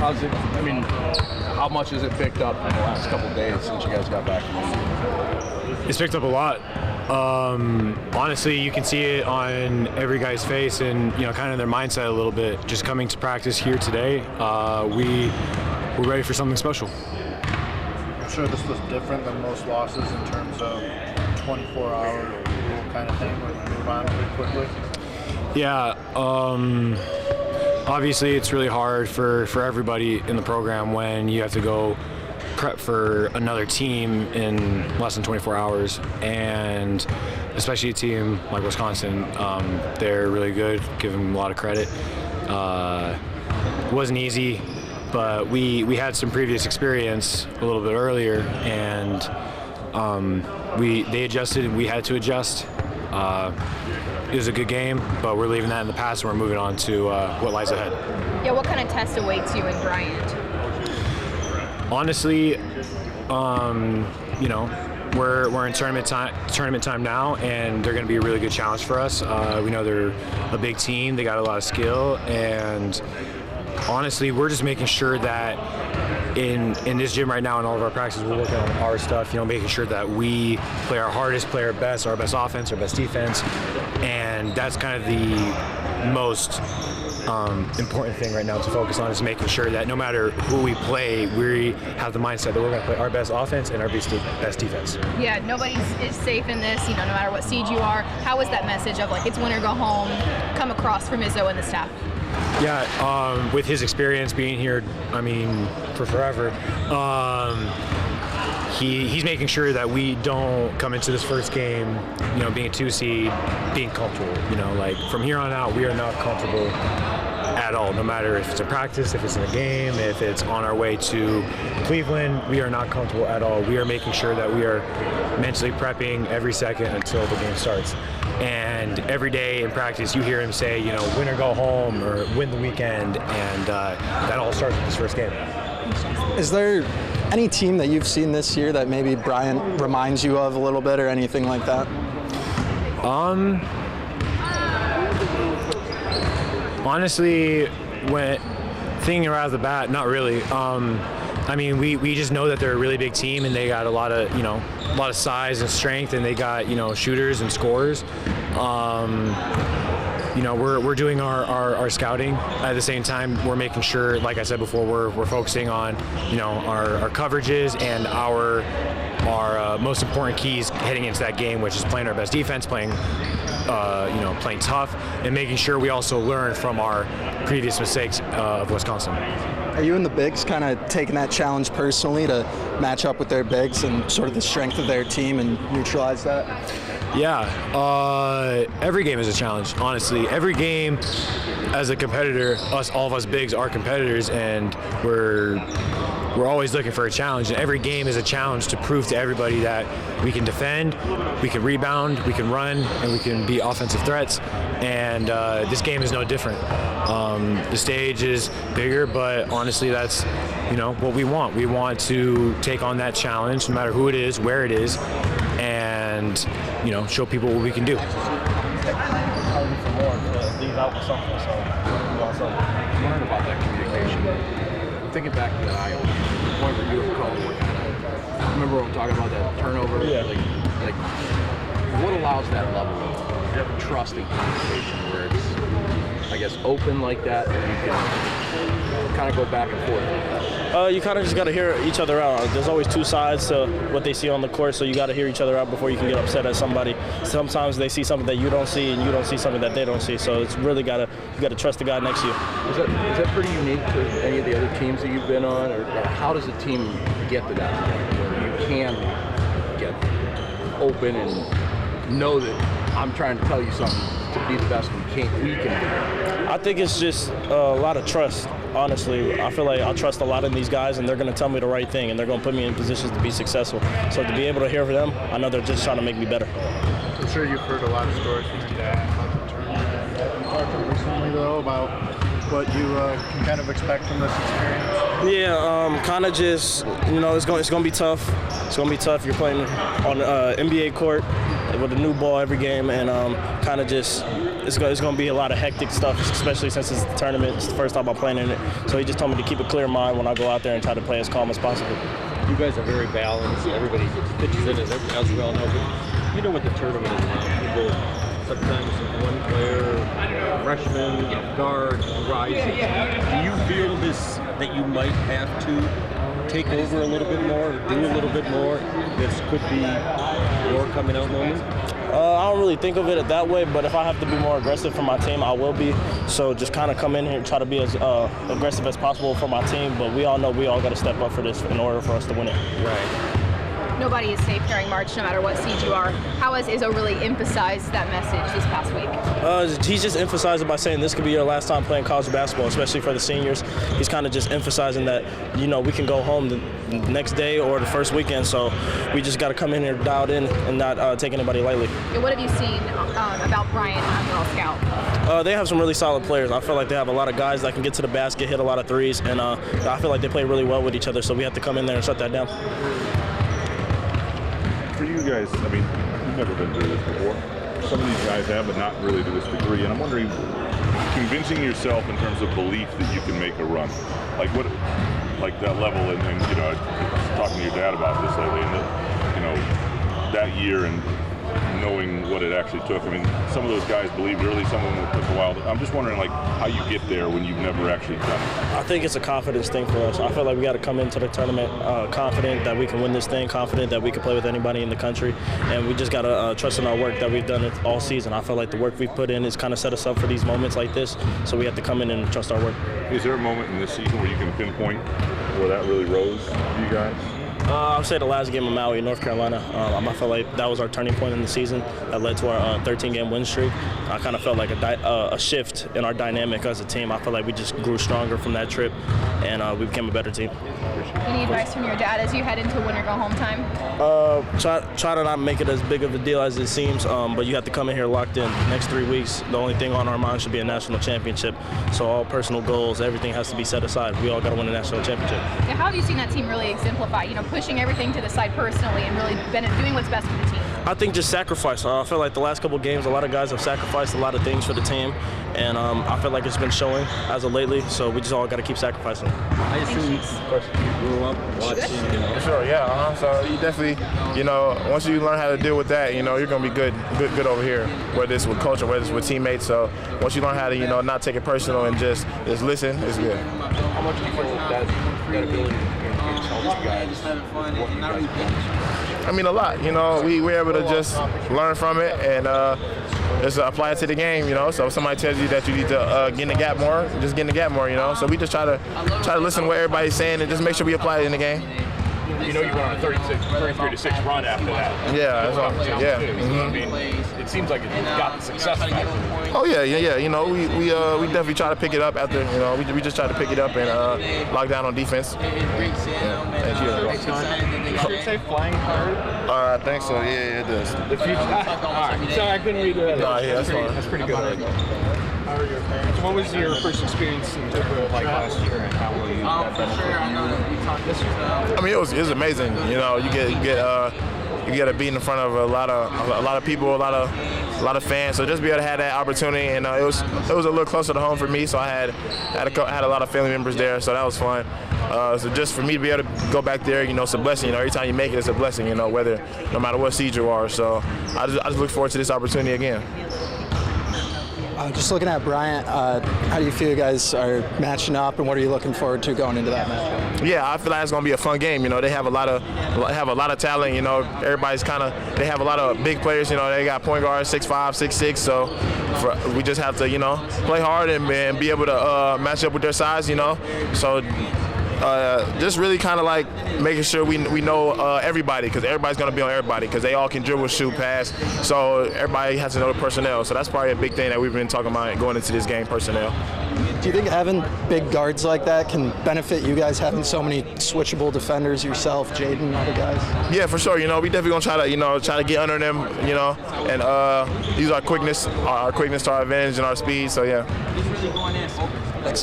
How's it? I mean, how much has it picked up in the last couple of days since you guys got back from India? It's picked up a lot. Honestly, you can see it on every guy's face and, you know, kind of their mindset a little bit. Just coming to practice here today, we're ready for something special. I'm sure this was different than most losses in terms of 24-hour rule kind of thing where we move on pretty quickly. Yeah, obviously it's really hard for everybody in the program when you have to go prep for another team in less than 24 hours, and especially a team like Wisconsin. They're really good, give them a lot of credit. It wasn't easy, but we had some previous experience a little bit earlier, and they adjusted and we had to adjust. It was a good game, but we're leaving that in the past and we're moving on to what lies ahead. Yeah, what kind of test awaits you in Bryant? Honestly, you know, we're in tournament time now, and they're going to be a really good challenge for us. We know they're a big team; they got a lot of skill, and honestly, we're just making sure that in this gym right now, in all of our practices, we're working on our stuff. You know, making sure that we play our hardest, play our best offense, our best defense, and that's kind of the most important thing right now to focus on, is making sure that no matter who we play, we have the mindset that we're going to play our best offense and our best defense. Yeah, nobody is safe in this, you know, no matter what seed you are. How was that message of like, it's win or go home, come across from Izzo and the staff? Yeah, with his experience being here, I mean, for forever, he's making sure that we don't come into this first game, you know, being a 2 seed, being comfortable. You know, like from here on out, we are not comfortable at all. No matter if it's a practice, if it's in a game, if it's on our way to Cleveland, we are not comfortable at all. We are making sure that we are mentally prepping every second until the game starts. And every day in practice, you hear him say, you know, win or go home, or win the weekend, and that all starts with this first game. Is there any team that you've seen this year that maybe Bryant reminds you of a little bit, or anything like that? Honestly, when thinking right off the bat, not really. I mean, we just know that they're a really big team, and they got a lot of size and strength, and they got, you know, shooters and scorers. You know, we're doing our scouting. At the same time, we're making sure, like I said before, we're focusing on, you know, our coverages and our most important keys heading into that game, which is playing our best defense, playing playing tough, and making sure we also learn from our previous mistakes of Wisconsin. Are you and the bigs kind of taking that challenge personally to match up with their bigs and sort of the strength of their team and neutralize that? Yeah, every game is a challenge, honestly. Every game, as a competitor, all of us bigs are competitors, and we're always looking for a challenge. And every game is a challenge to prove to everybody that we can defend, we can rebound, we can run, and we can be offensive threats. And this game is no different. The stage is bigger, but honestly, that's, you know, what we want. We want to take on that challenge, no matter who it is, where it is, and, you know, show people what we can do. Learn about that communication. Thinking back to Iowa, the point where you were called, remember when I'm talking about that turnover? Yeah. Like what allows that level of trust and communication where it's, I guess, open like that, and you can kind of go back and forth? You kind of just got to hear each other out. There's always two sides to what they see on the court, so you got to hear each other out before you can get upset at somebody. Sometimes they see something that you don't see, and you don't see something that they don't see. So it's really you got to trust the guy next to you. Is that pretty unique to any of the other teams that you've been on, or how does a team get to that point where you can get open and know that I'm trying to tell you something to be the best we can do? I think it's just a lot of trust. Honestly, I feel like I trust a lot in these guys, and they're going to tell me the right thing, and they're going to put me in positions to be successful. So to be able to hear from them, I know they're just trying to make me better. I'm sure you've heard a lot of stories from your dad about the tournament. Have you talked to him recently, though, about what you can kind of expect from this experience? Yeah, kind of just, you know, it's going to be tough. It's going to be tough. You're playing on NBA court with a new ball every game, and kind of just it's going to be a lot of hectic stuff, especially since it's the tournament. It's the first time I'm playing in it. So he just told me to keep a clear mind when I go out there and try to play as calm as possible. You guys are very balanced. Everybody pitches in as we all know. But you know what the tournament is now. People sometimes one player, freshman, guard, rising. Do you feel that you might have to take over a little bit more, do a little bit more? This could be your coming out moment? I don't really think of it that way, but if I have to be more aggressive for my team, I will be. So just kind of come in here and try to be as aggressive as possible for my team. But we all know we all got to step up for this in order for us to win it. Right. Nobody is safe during March, no matter what seed you are. How has Izzo really emphasized that message this past week? He's just emphasized it by saying this could be your last time playing college basketball, especially for the seniors. He's kind of just emphasizing that, we can go home the next day or the first weekend, so we just got to come in here dialed in and not take anybody lightly. Yeah, what have you seen about Bryant on Girl Scout? They have some really solid players. I feel like they have a lot of guys that can get to the basket, hit a lot of threes, and I feel like they play really well with each other, so we have to come in there and shut that down. For you guys, I mean, you've never been through this before. Some of these guys have, but not really to this degree. And I'm wondering, convincing yourself in terms of belief that you can make a run, like that level, and I was talking to your dad about this lately, and that year and knowing what it actually took. I mean, some of those guys believed early, some of them took a while. I'm just wondering, how you get there when you've never actually done it. I think it's a confidence thing for us. I feel like we got to come into the tournament confident that we can win this thing, confident that we can play with anybody in the country, and we just got to trust in our work that we've done it all season. I feel like the work we've put in has kind of set us up for these moments like this, so we have to come in and trust our work. Is there a moment in this season where you can pinpoint where that really rose for you guys? I would say the last game of Maui, North Carolina. I felt like that was our turning point in the season that led to our 13-game win streak. I kind of felt like a shift in our dynamic as a team. I felt like we just grew stronger from that trip, and we became a better team. Any advice from your dad as you head into win or go home time? Try to not make it as big of a deal as it seems, but you have to come in here locked in. Next 3 weeks, the only thing on our mind should be a national championship. So all personal goals, everything has to be set aside. We all got to win a national championship. Yeah, how have you seen that team really exemplify, pushing everything to the side personally and really doing what's best for the team? I think just sacrifice. I feel like the last couple of games, a lot of guys have sacrificed a lot of things for the team, and I feel like it's been showing as of lately, so we just all got to keep sacrificing. I assume, of course, you grew up watching, Sure, yeah. So you definitely, once you learn how to deal with that, you're going to be good over here, whether it's with coach or whether it's with teammates. So once you learn how to, not take it personal and just listen, it's good. How much do you feel that ability to communicate helps you guys? What you guys do? I mean, a lot. We were able to just learn from it and just apply it to the game. So if somebody tells you that you need to get in the gap more, just get in the gap more. So we just try to listen to what everybody's saying and just make sure we apply it in the game. You went on a 33-6 run after that. Yeah, that's all. Yeah. I mean, it seems like it's gotten successful. Oh yeah. We definitely try to pick it up after. We just try to pick it up and lock down on defense. Thank you. Should it say flying card? I think so. Yeah, it does. The future. All right. Sorry, I couldn't read it. No, yeah, That's pretty good. How are your parents? What was your first experience in Tokyo last year, and how will you benefit this year? I mean, it was amazing. You get to be in front of a lot of people, a lot of fans. So just be able to have that opportunity, and it was a little closer to home for me. So I had a lot of family members there, so that was fun. So just for me to be able to go back there, it's a blessing. Every time you make it, it's a blessing. No matter what seed you are. So I just look forward to this opportunity again. Just looking at Bryant, how do you feel you guys are matching up, and what are you looking forward to going into that match? Yeah, I feel like it's going to be a fun game. They have a lot of talent. Everybody's they have a lot of big players. They got point guards 6'5", 6'6". So we just have to play hard and be able to match up with their size. So. Just really kind of like making sure we know everybody, because everybody's going to be on everybody, because they all can dribble, shoot, pass. So everybody has to know the personnel. So that's probably a big thing that we've been talking about going into this game, personnel. Do you think having big guards like that can benefit you guys, having so many switchable defenders yourself, Jaden, other guys? Yeah, for sure. We definitely gonna try to get under them, and use our quickness to our advantage and our speed. So yeah.